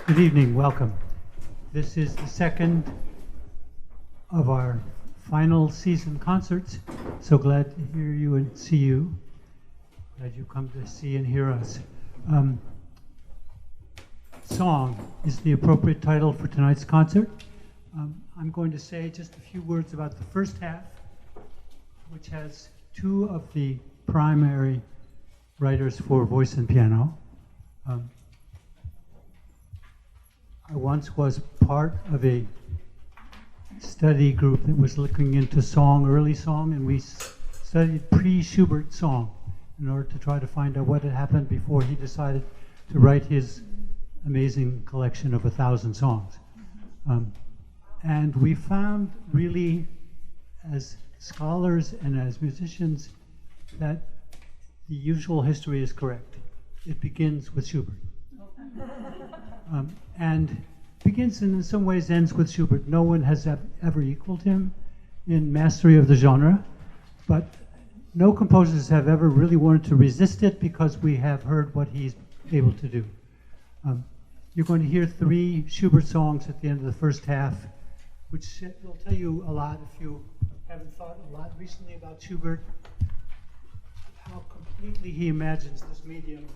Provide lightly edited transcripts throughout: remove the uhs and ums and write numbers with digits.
Good evening, welcome. This is the second of our final season concerts. So glad to hear you and see you. Glad you come to see and hear us. Song is the appropriate title for tonight's concert. I'm going to say just a few words about the first half, which has two of the primary writers for voice and piano. I once was part of a study group that was looking into song, early song, and we studied pre-Schubert song in order to try to find out what had happened before he decided to write his amazing collection of 1,000 songs. And we found really, as scholars and as musicians, that the usual history is correct. It begins with Schubert. And begins and in some ways ends with Schubert. No one has ever equaled him in mastery of the genre, but no composers have ever really wanted to resist it because we have heard what he's able to do. You're going to hear 3 Schubert songs at the end of the first half, which will tell you a lot if you haven't thought a lot recently about Schubert, how completely he imagines this medium,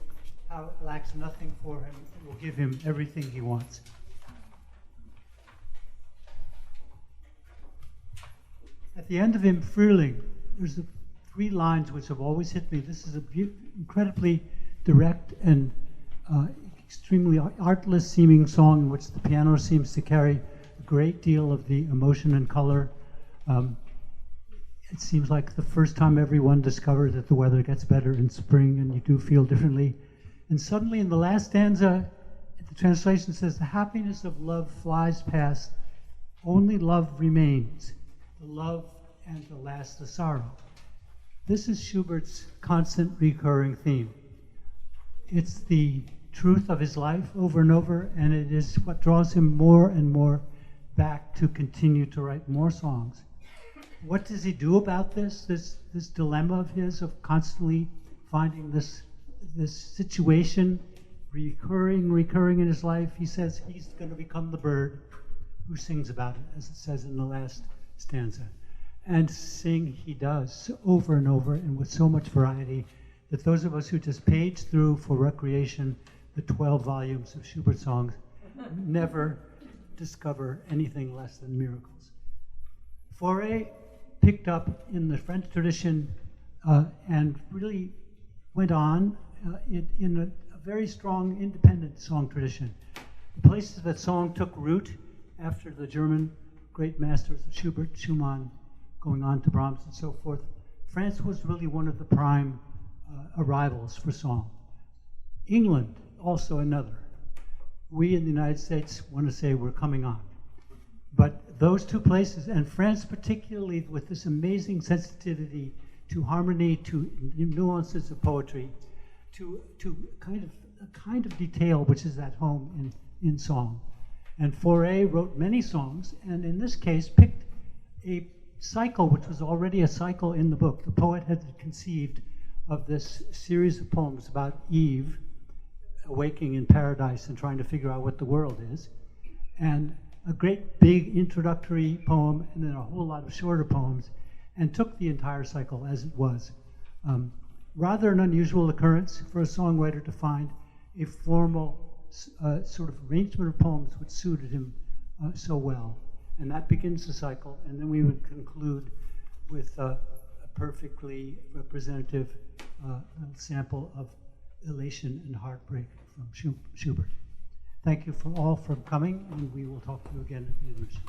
how it lacks nothing for him. It will give him everything he wants. At the end of Frühling, there's 3 lines which have always hit me. This is an incredibly direct and extremely artless seeming song in which the piano seems to carry a great deal of the emotion and color. It seems like the first time everyone discovered that the weather gets better in spring and you do feel differently. And suddenly in the last stanza, the translation says, "The happiness of love flies past, only love remains, the love and the last the sorrow." This is Schubert's constant recurring theme. It's the truth of his life over and over, and it is what draws him more and more back to continue to write more songs. What does he do about this dilemma of his of constantly finding this situation recurring in his life? He says he's going to become the bird who sings about it, as it says in the last stanza. And sing he does over and over and with so much variety that those of us who just page through for recreation the 12 volumes of Schubert songs never discover anything less than miracles. Fauré picked up in the French tradition and really went on in a very strong independent song tradition. The places that song took root after the German great masters of Schubert, Schumann, going on to Brahms and so forth, France was really one of the prime arrivals for song. England, also another. We in the United States want to say we're coming on. But those 2 places, and France particularly with this amazing sensitivity to harmony, to nuances of poetry, to a kind of detail which is at home in song. And Fauré wrote many songs, and in this case picked a cycle which was already a cycle in the book. The poet had conceived of this series of poems about Eve awaking in paradise and trying to figure out what the world is, and a great big introductory poem, and then a whole lot of shorter poems, and took the entire cycle as it was. Rather an unusual occurrence for a songwriter to find a formal sort of arrangement of poems which suited him so well. And that begins the cycle, and then we would conclude with a perfectly representative sample of elation and heartbreak from Schubert. Thank you all for coming, and we will talk to you again at the intermission.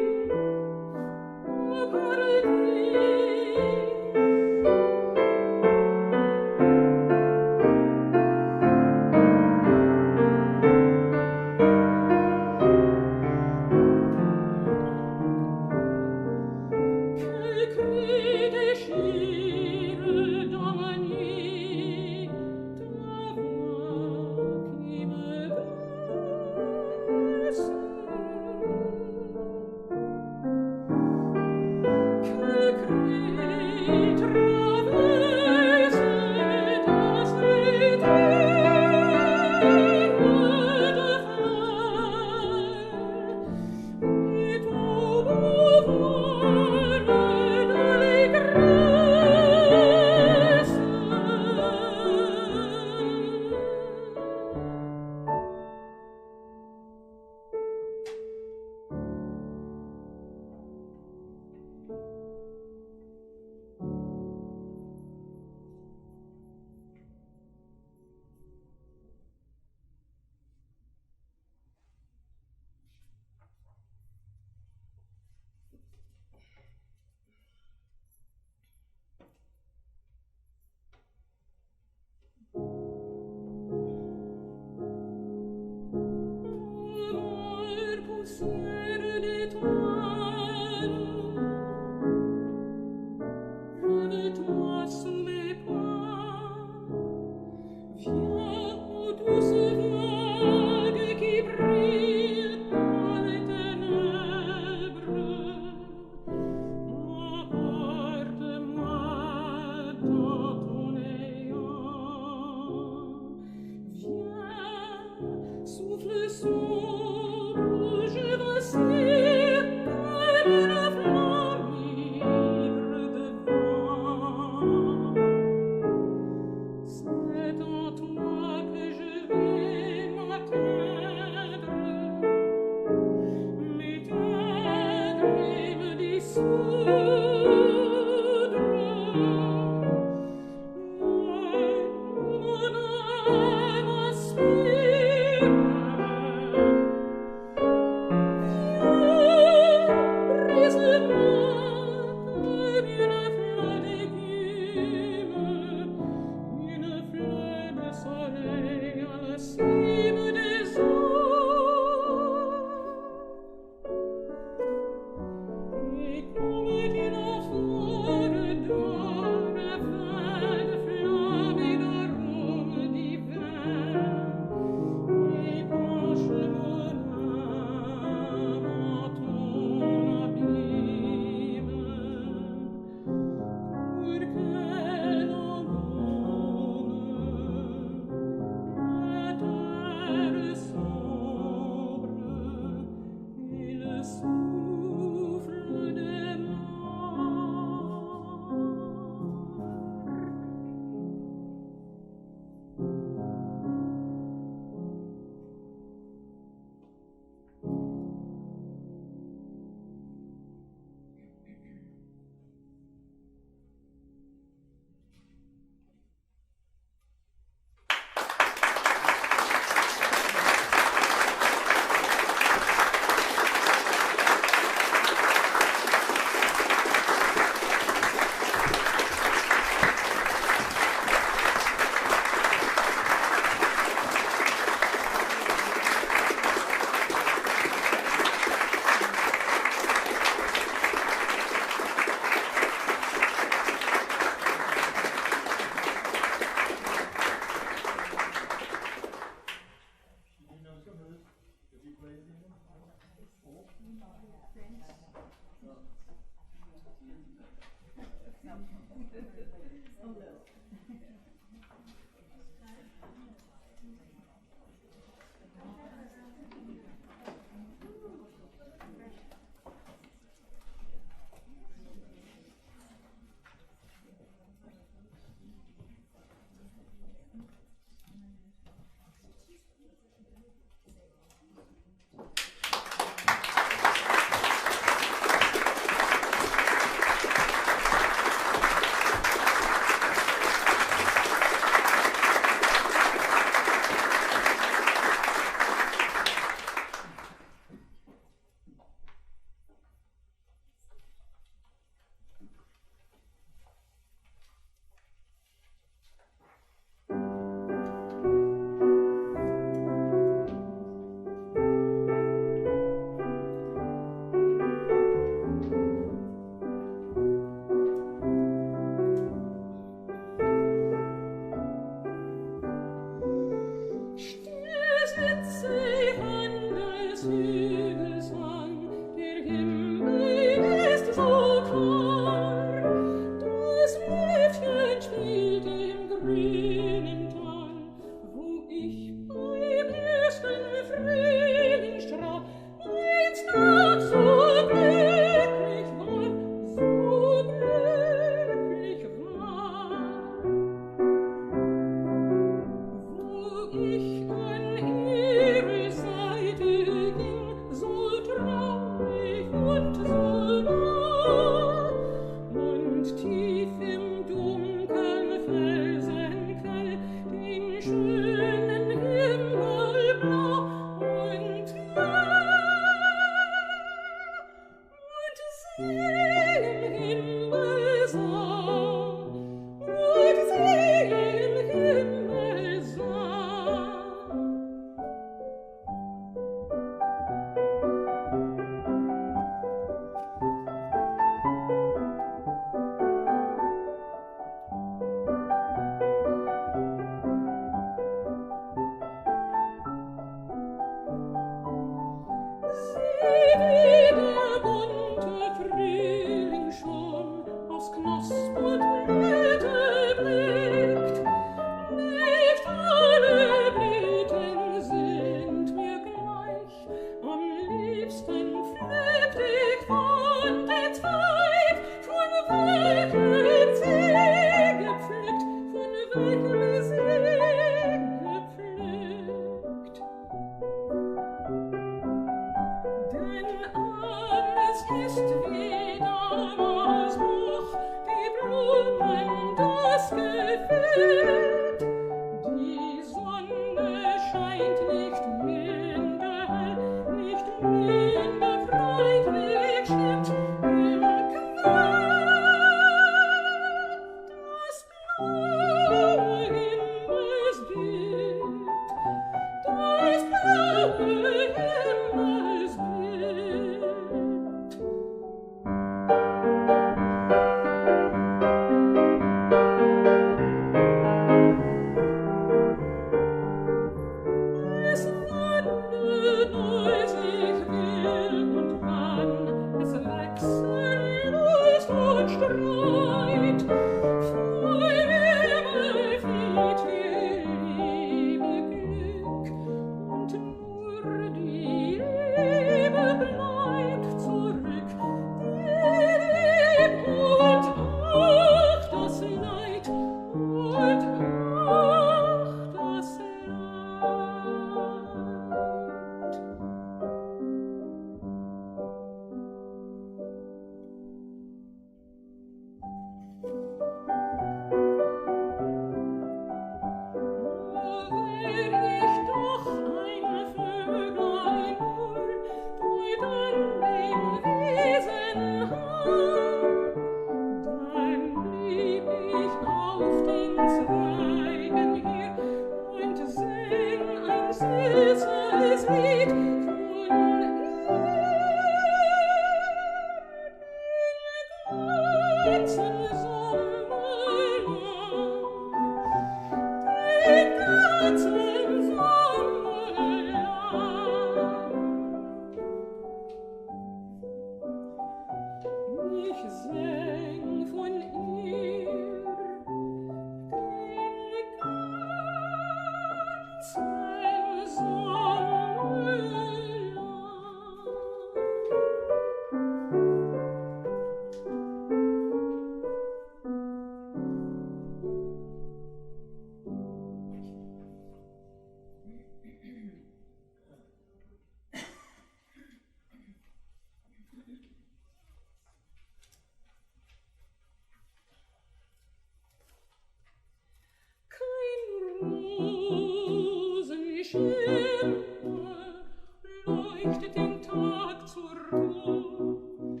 Leuchtet den Tag zur Ruhe,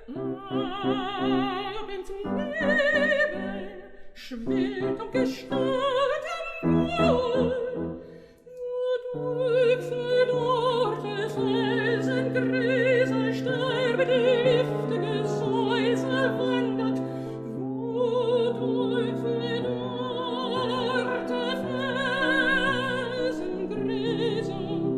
der Abendsnebel schwillt und gestört am Wohl, nur durch verdorrte Felsengräser sterbende liftige Säuse wandert, wodurch verdorrte Felsengräser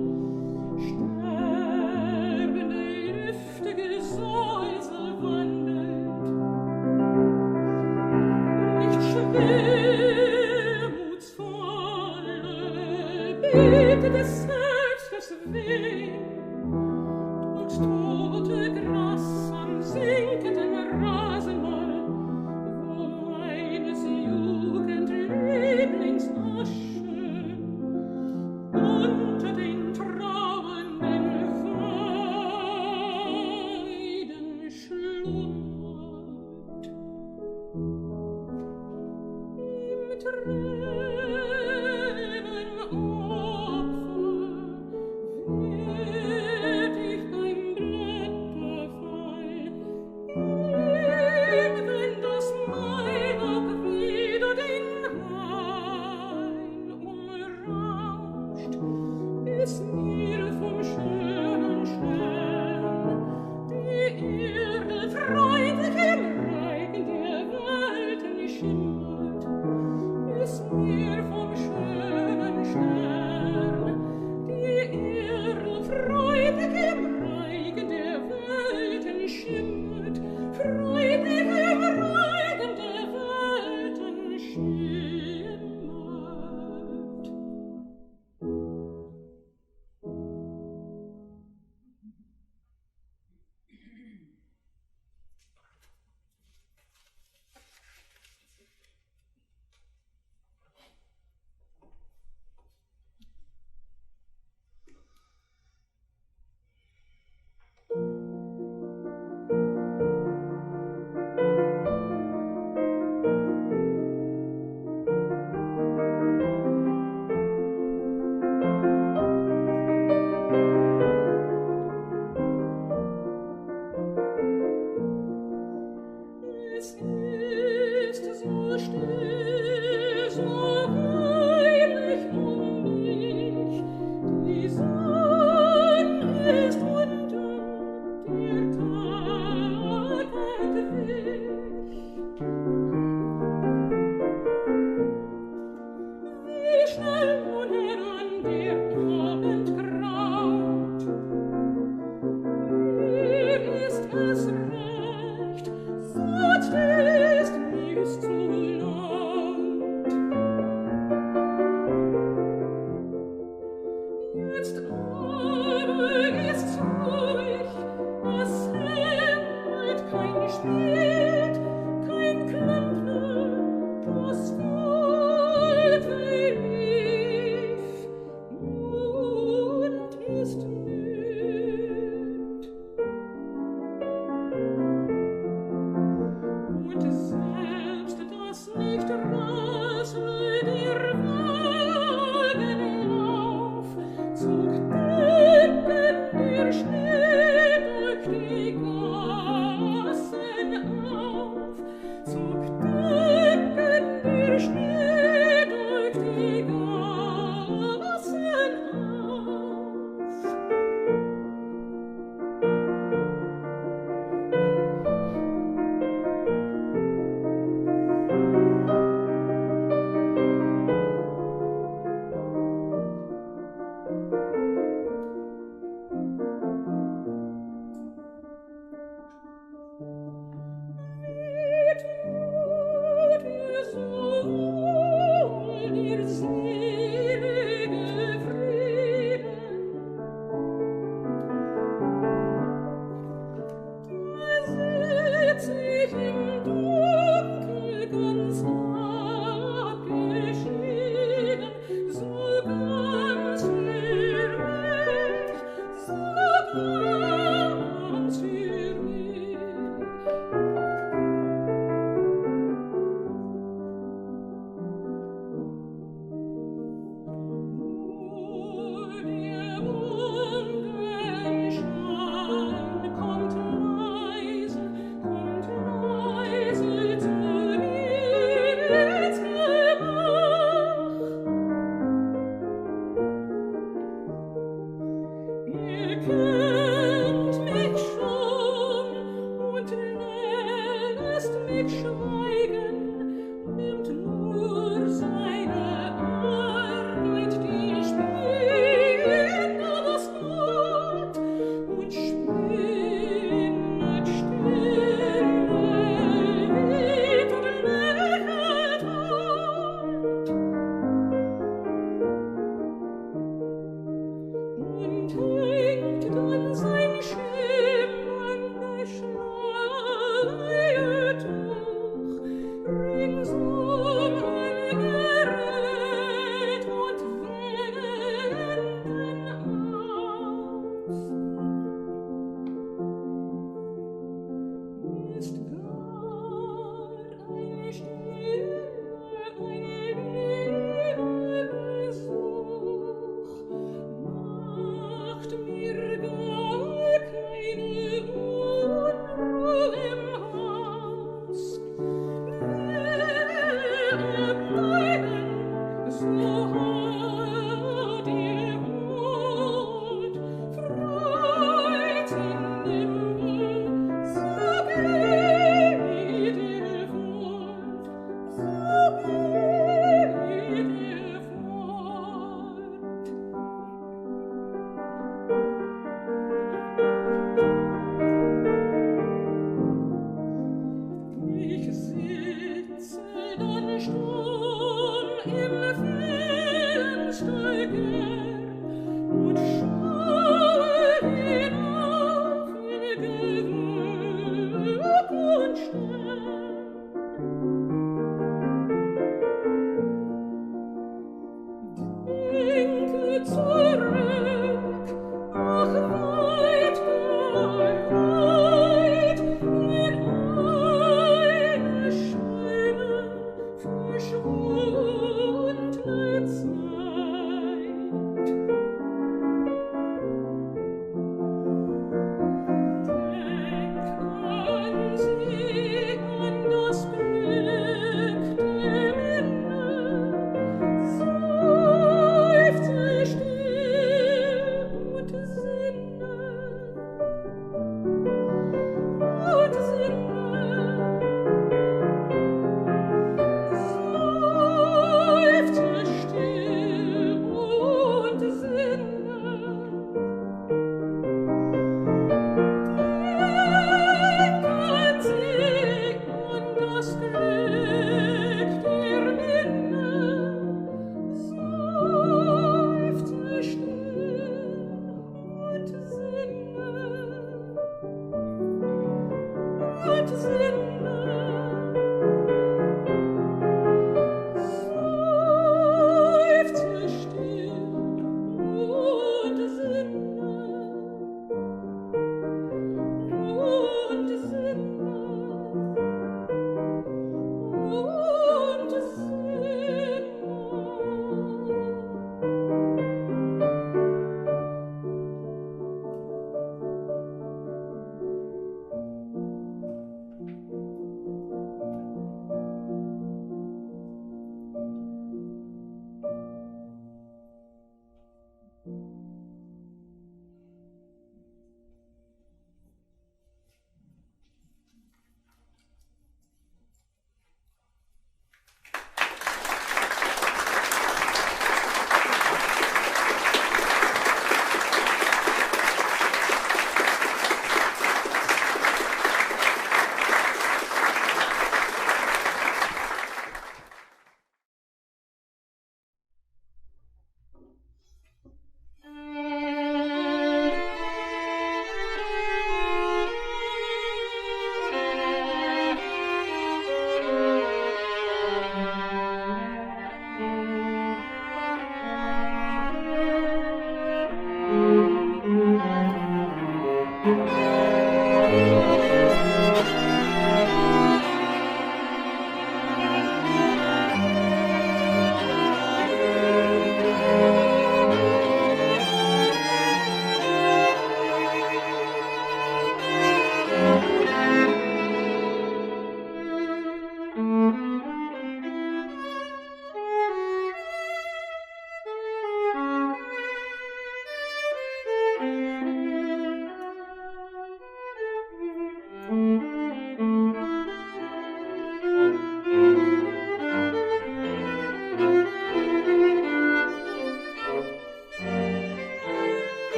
Seufzt still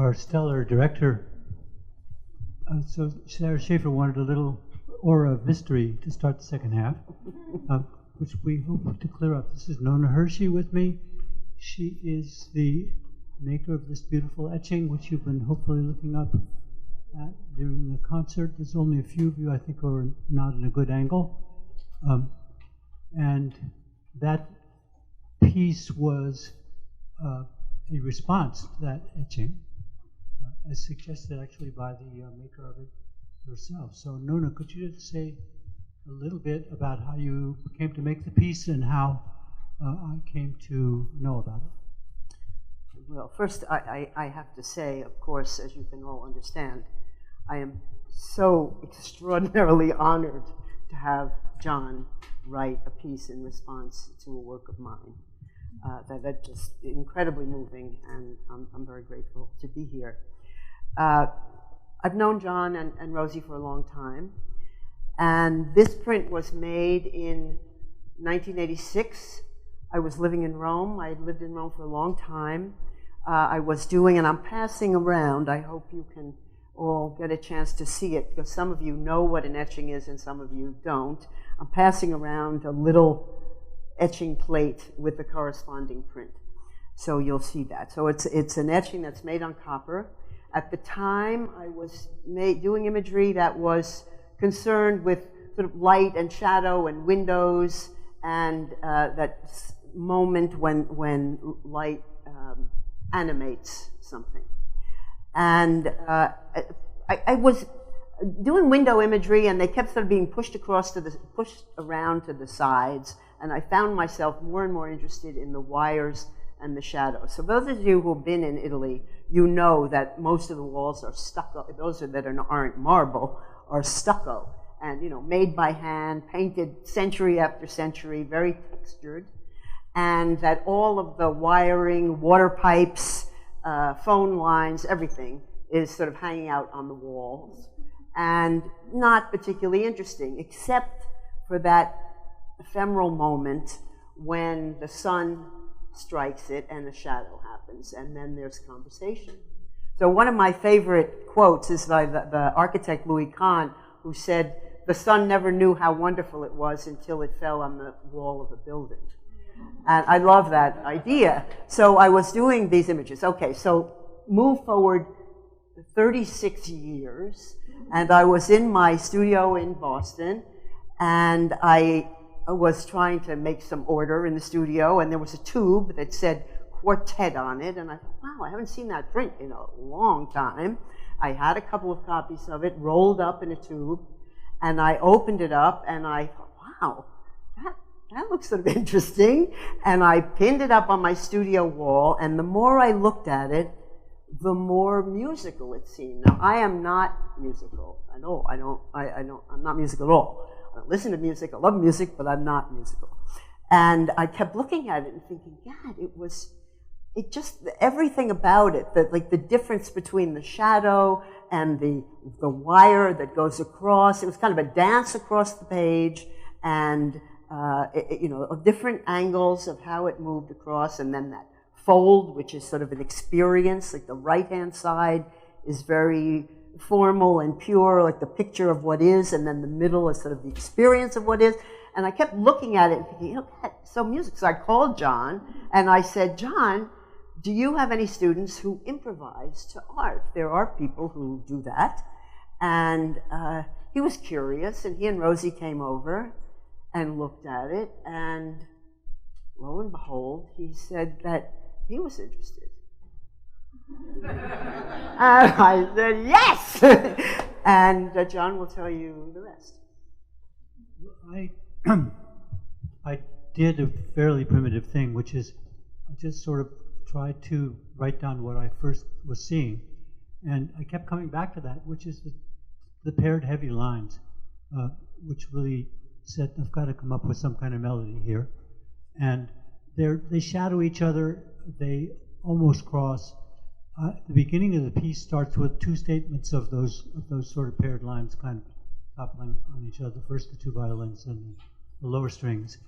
our stellar director, so Sarah Schaffer wanted a little aura of mystery to start the second half, which we hope to clear up. This is Nona Hershey with me. She is the maker of this beautiful etching, which you've been hopefully looking up at during the concert. There's only a few of you, I think, who are not in a good angle. And that piece was a response to that etching, as suggested actually by the maker of it herself. So Nona, could you just say a little bit about how you came to make the piece and how I came to know about it? Well, first I have to say, of course, as you can all understand, I am so extraordinarily honored to have John write a piece in response to a work of mine. That's just incredibly moving, and I'm very grateful to be here. I've known John and Rosie for a long time, and this print was made in 1986. I was living in Rome. I had lived in Rome for a long time. I was doing, and I'm passing around, I hope you can all get a chance to see it, because some of you know what an etching is and some of you don't. I'm passing around a little etching plate with the corresponding print. So you'll see that. So it's an etching that's made on copper. At the time, I was doing imagery that was concerned with sort of light and shadow and windows and that moment when light animates something. And I was doing window imagery, and they kept sort of being pushed around to the sides, and I found myself more and more interested in the wires and the shadows. So those of you who've been in Italy, you know that most of the walls are stucco. Those that aren't marble are stucco, and made by hand, painted century after century, very textured, and that all of the wiring, water pipes, phone lines, everything is sort of hanging out on the walls, and not particularly interesting, except for that ephemeral moment when the sun strikes it and the shadow happens, and then there's conversation. So one of my favorite quotes is by the architect Louis Kahn, who said, "The sun never knew how wonderful it was until it fell on the wall of a building." And I love that idea. So I was doing these images. Okay, so move forward 36 years, and I was in my studio in Boston, and I was trying to make some order in the studio, and there was a tube that said Quartet on it, and I thought, wow, I haven't seen that print in a long time. I had a couple of copies of it rolled up in a tube, and I opened it up, and I thought, wow, that looks sort of interesting, and I pinned it up on my studio wall, and the more I looked at it, the more musical it seemed. Now, I am not musical at all. I'm not musical at all. I don't listen to music. I love music, but I'm not musical. And I kept looking at it and thinking, God, everything about it, like the difference between the shadow and the wire that goes across. It was kind of a dance across the page, and different angles of how it moved across, and then that fold, which is sort of an experience. Like the right-hand side is very formal and pure, like the picture of what is, and then the middle is sort of the experience of what is. And I kept looking at it and thinking, that's so music. So I called John, and I said, John, do you have any students who improvise to art? There are people who do that. And he was curious, and he and Rosie came over and looked at it, and lo and behold, he said that he was interested. And I said, yes! And John will tell you the rest. I did a fairly primitive thing, which is I just sort of tried to write down what I first was seeing. And I kept coming back to that, which is the paired heavy lines, which really said, I've got to come up with some kind of melody here. And they shadow each other. They almost cross. The beginning of the piece starts with two statements of those sort of paired lines kind of toppling on each other. First the two violins and the lower strings.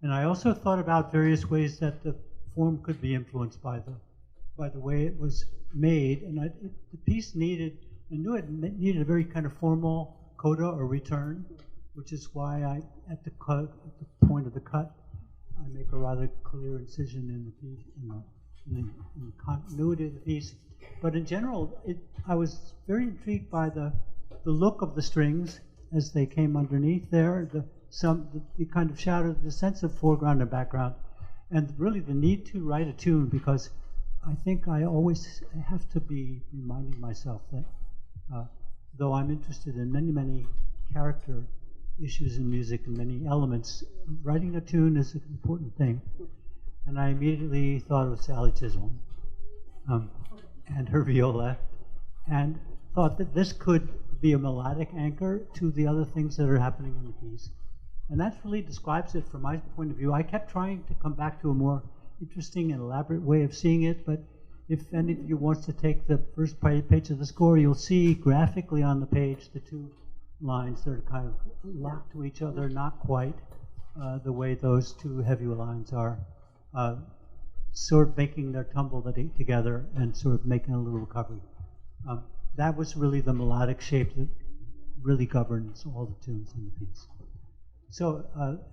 And I also thought about various ways that the form could be influenced by by the way it was made, and the piece I knew it needed a very kind of formal coda or return, which is why at the point of the cut, I make a rather clear incision in the piece, in the continuity of the piece. But in general, I was very intrigued by the look of the strings as they came underneath there, the kind of shadow, the sense of foreground and background, and really the need to write a tune, because I think I always have to be reminding myself that though I'm interested in many, many character issues in music and many elements, writing a tune is an important thing. And I immediately thought of Sally Chisholm and her viola, and thought that this could be a melodic anchor to the other things that are happening in the piece. And that really describes it from my point of view. I kept trying to come back to a more interesting and elaborate way of seeing it, but if any of you wants to take the first page of the score, you'll see graphically on the page the two lines that are kind of locked to each other, not quite the way those two heavy lines are, sort of making their tumble together and sort of making a little recovery. That was really the melodic shape that really governs all the tunes in the piece. So,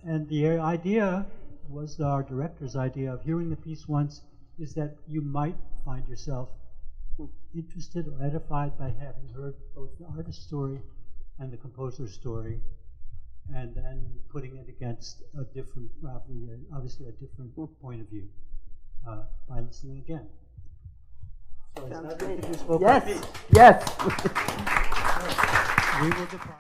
and the idea was our director's idea of hearing the piece once is that you might find yourself interested or edified by having heard both the artist's story and the composer's story, and then putting it against a different, obviously a different point of view by listening again. So is that what you spoke Yes, of? yes. We will depart.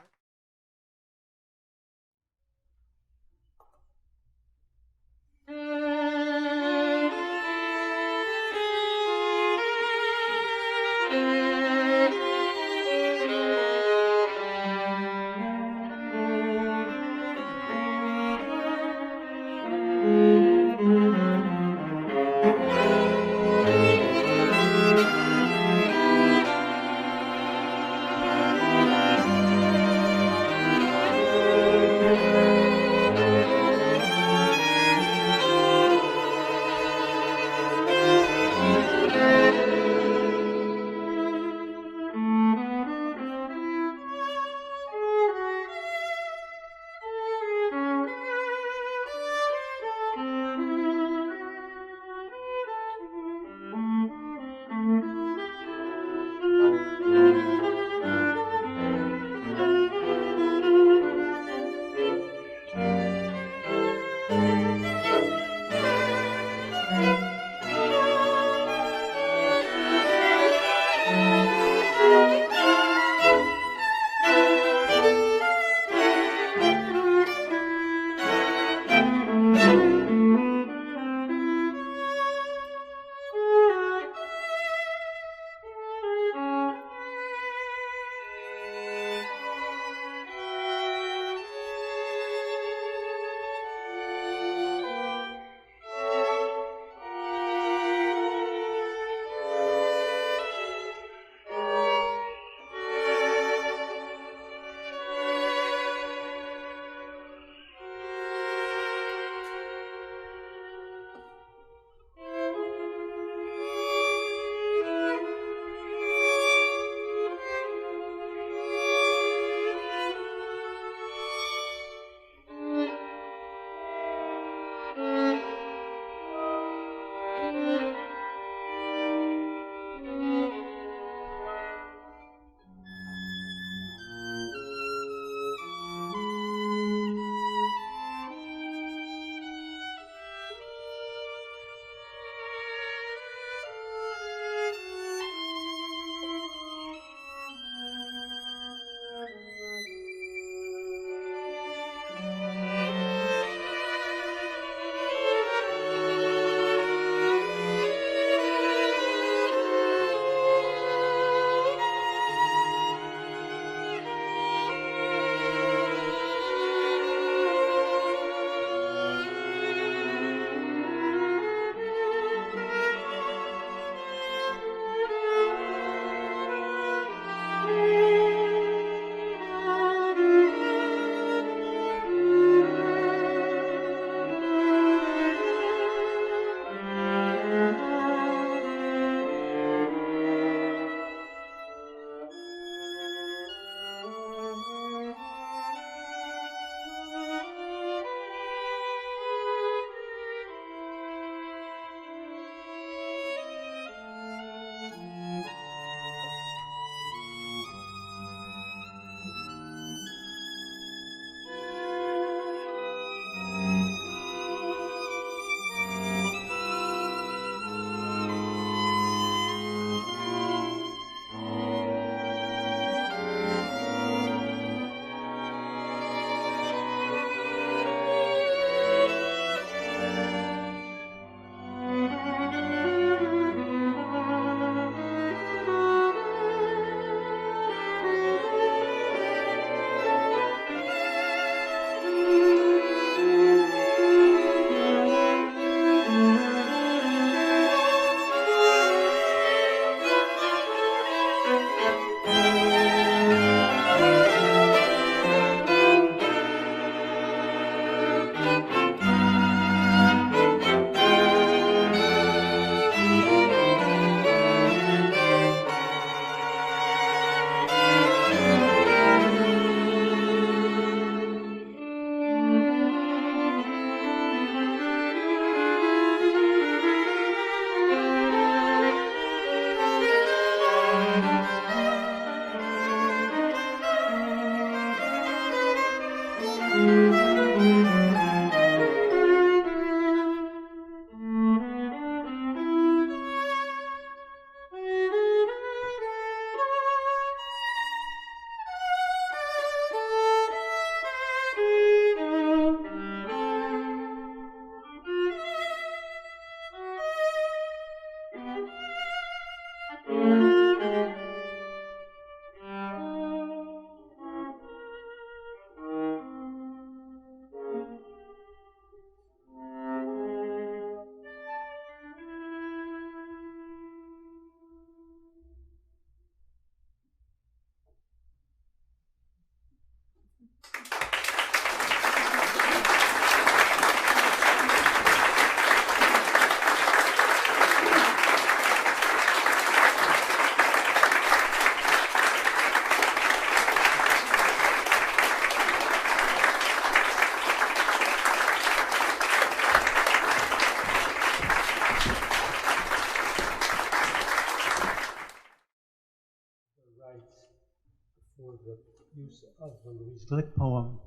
of the Louise Glick poem,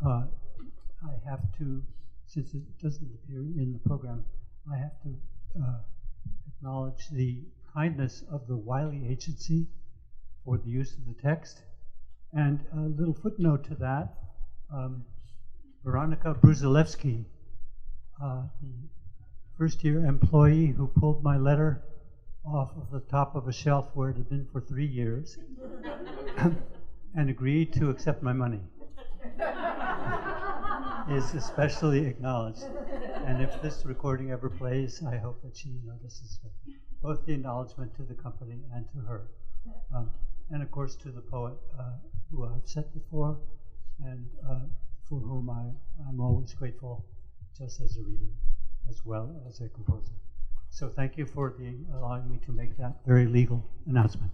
I have to, since it doesn't appear in the program, I have to acknowledge the kindness of the Wiley Agency for the use of the text. And a little footnote to that, Veronika Bruzalewski, the first-year employee who pulled my letter off of the top of a shelf where it had been for 3 years and agreed to accept my money, is especially acknowledged. And if this recording ever plays, I hope that she notices both the acknowledgement to the company and to her. And of course to the poet who I've said before, and for whom I'm always grateful, just as a reader as well as a composer. So thank you for allowing me to make that very legal announcement.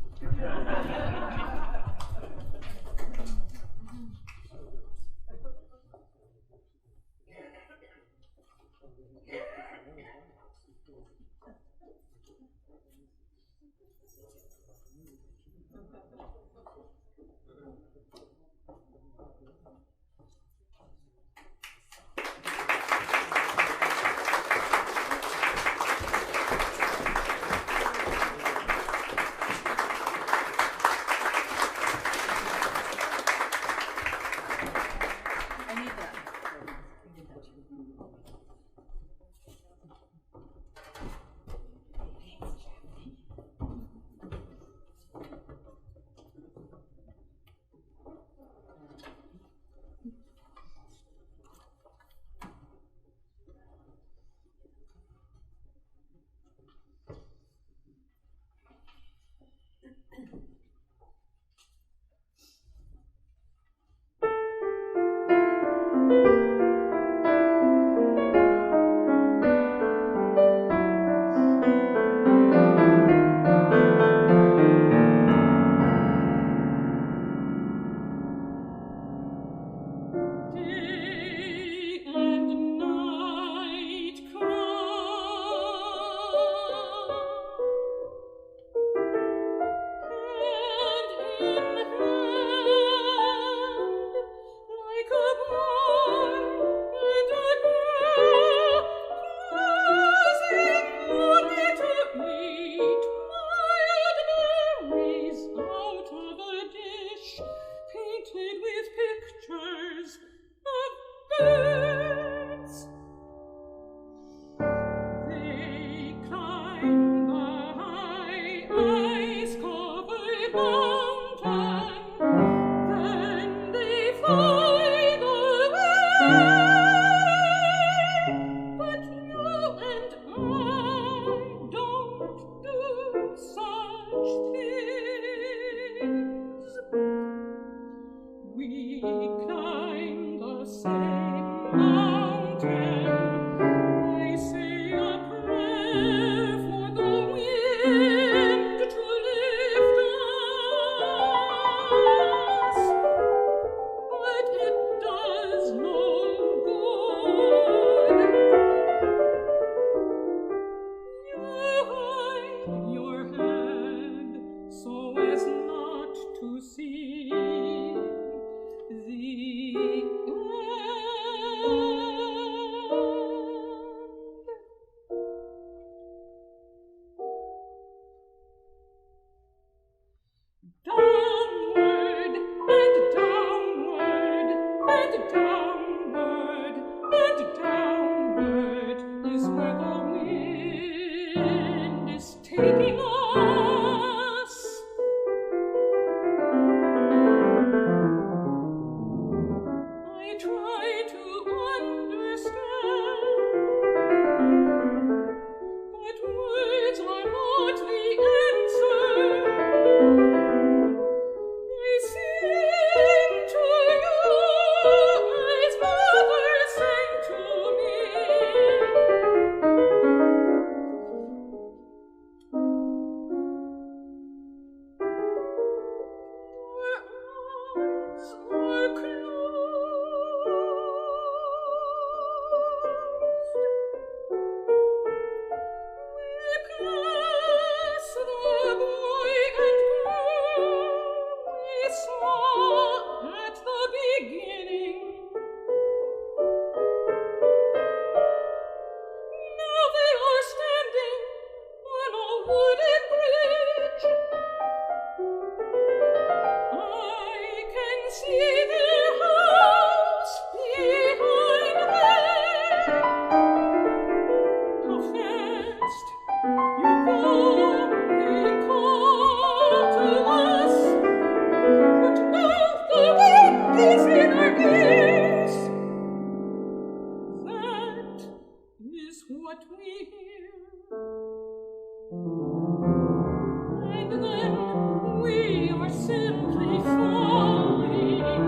See the what we hear. And then we are simply falling.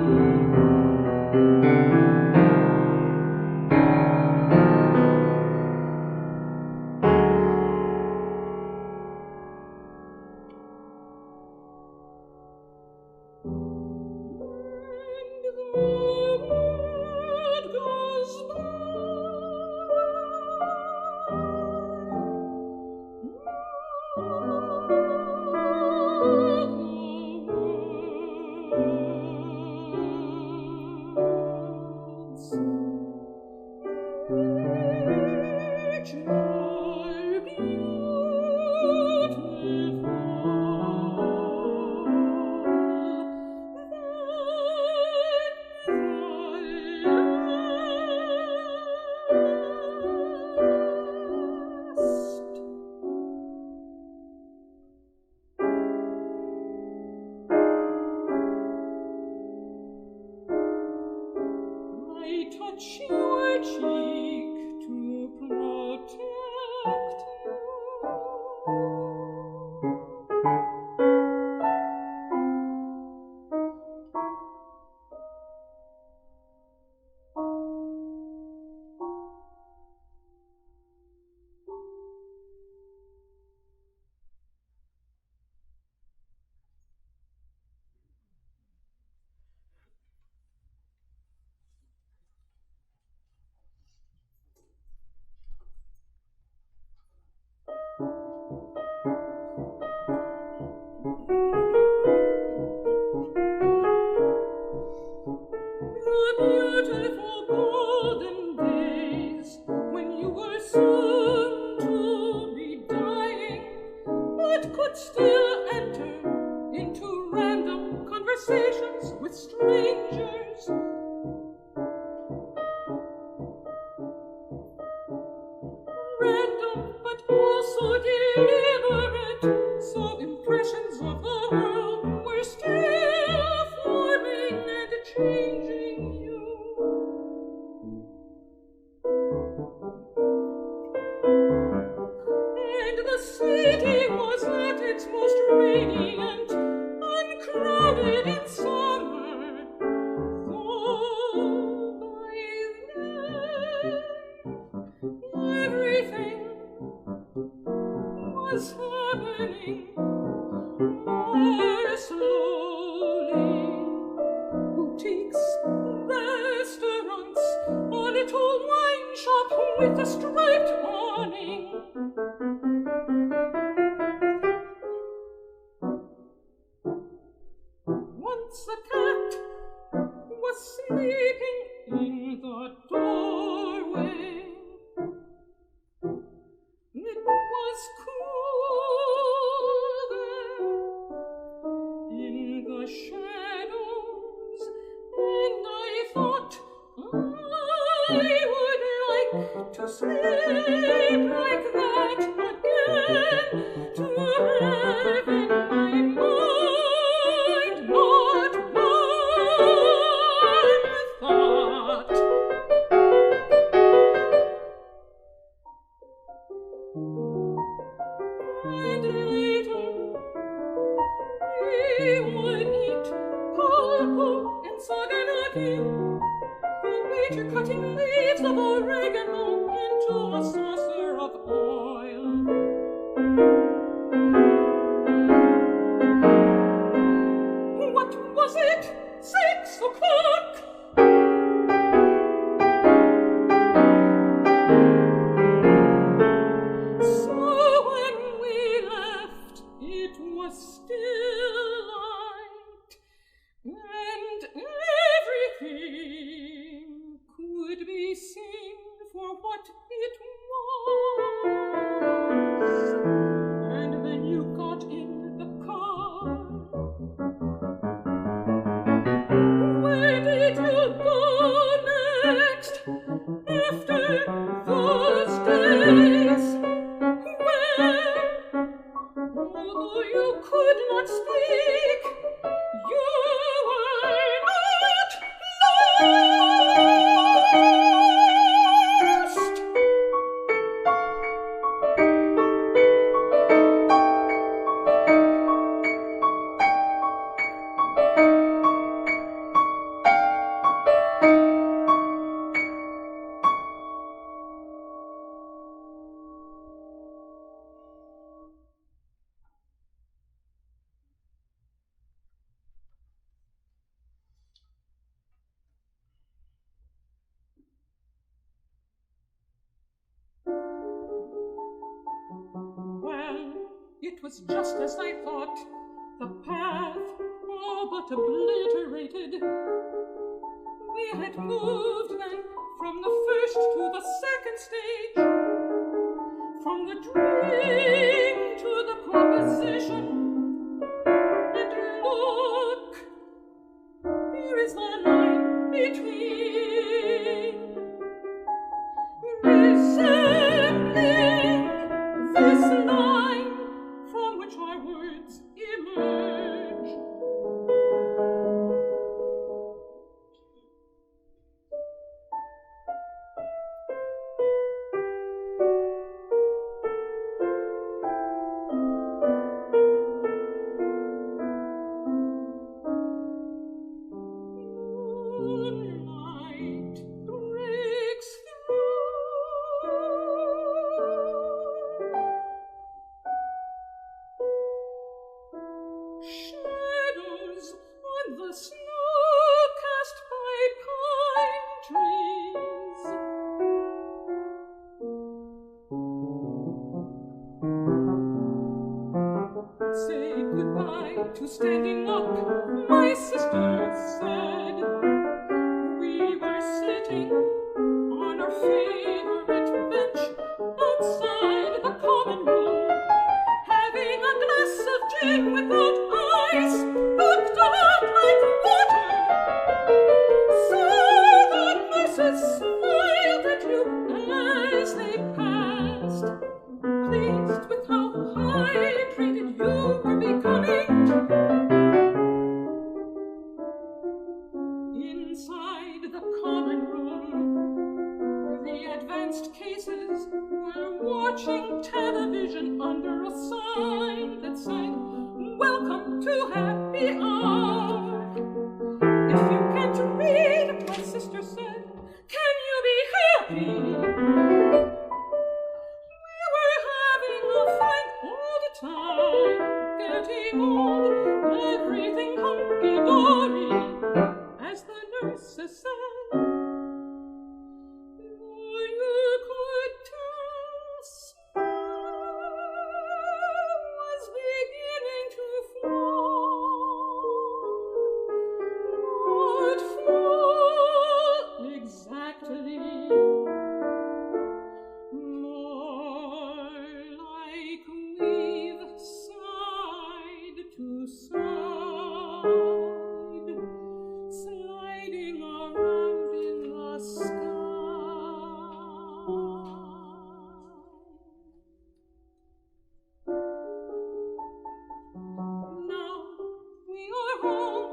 Touch your cheek to protect you. It was just as I thought, the path all but obliterated. We had moved then from the first to the second stage, from the dream to the proposition. And look, here is the line between, resembling this line from which our words emerge. Moonlight breaks through. Shadows on the snow cast by pine trees. Say goodbye to standing up, my sister said. We were sitting on our favorite bench outside the common room, having a glass of gin without ice, hooked up like water. So the nurses smiled at you as they passed, pleased with how hydrated you were becoming. Inside the common room, the advanced cases were watching television under a sign that said, "Welcome to happy hour." If you can't read, my sister said, can you be happy? We were having a fine old time, getting old, everything hunky-dory, as the nurses said. You could tell snow was beginning to fall, not fall exactly, more like weave side to side, sliding around in the sky. Now we are home,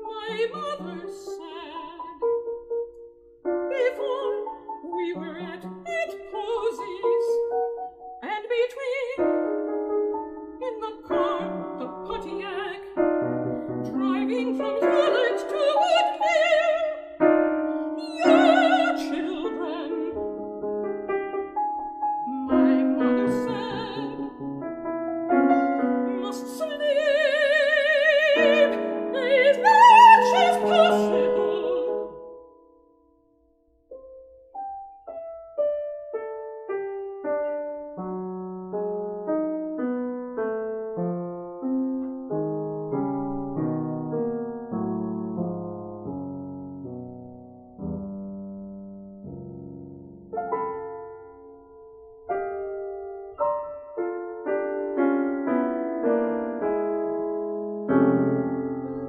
my mother said. Before we were at Aunt Posey's, and between, in the car, the Pontiac, driving from Hewlett to Woodmere. Your children, my mother said, must sleep as much as possible.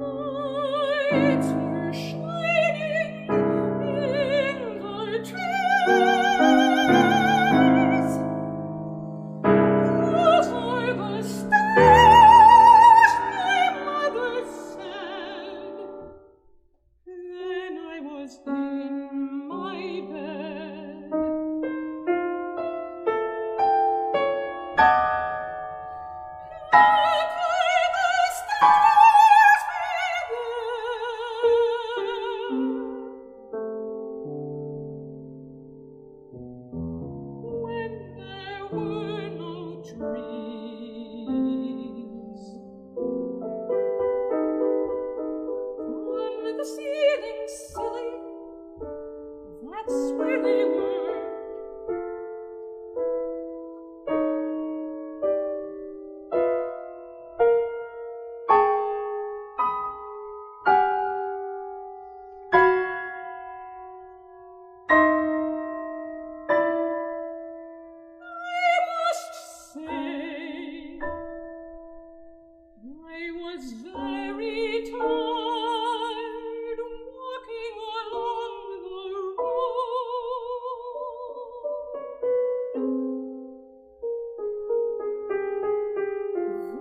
Lights were shining in the trees. Those are the stars, my mother said. Then I was in my bed. Look where the stars when there were no trees. On the ceiling, silly, that's where they were.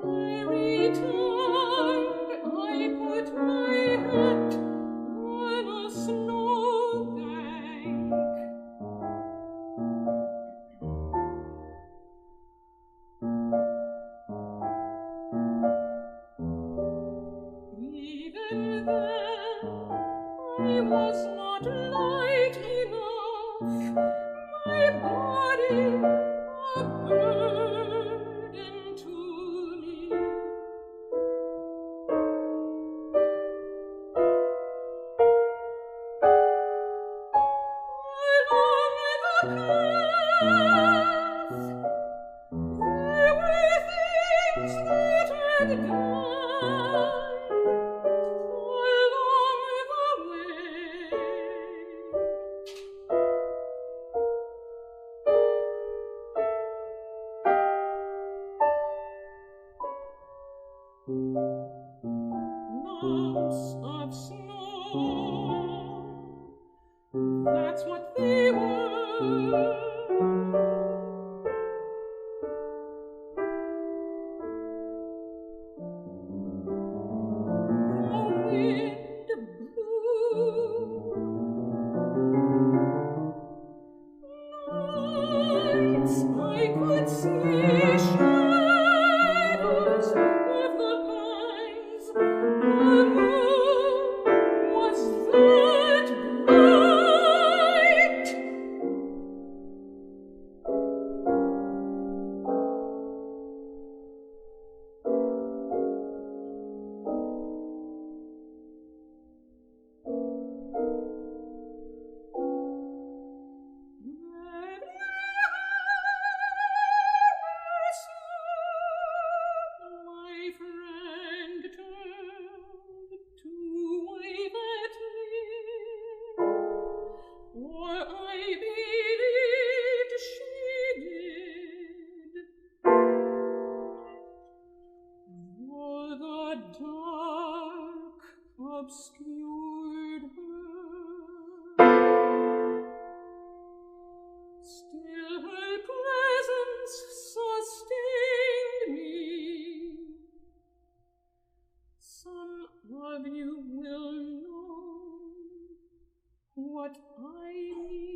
Very tired, I put my hat on a snowbank. Even then, I was not light enough, my body a burden to me. Along the path, there were things that had died. Along the way, lumps of snow, that's what they were. The wind blew. Nights I could see shadows of the pines. The moon was that bright. My friend turned to wave at me, or I believed she did. For the dark obscured her, still her presence sustained me. Some of you will know what I mean.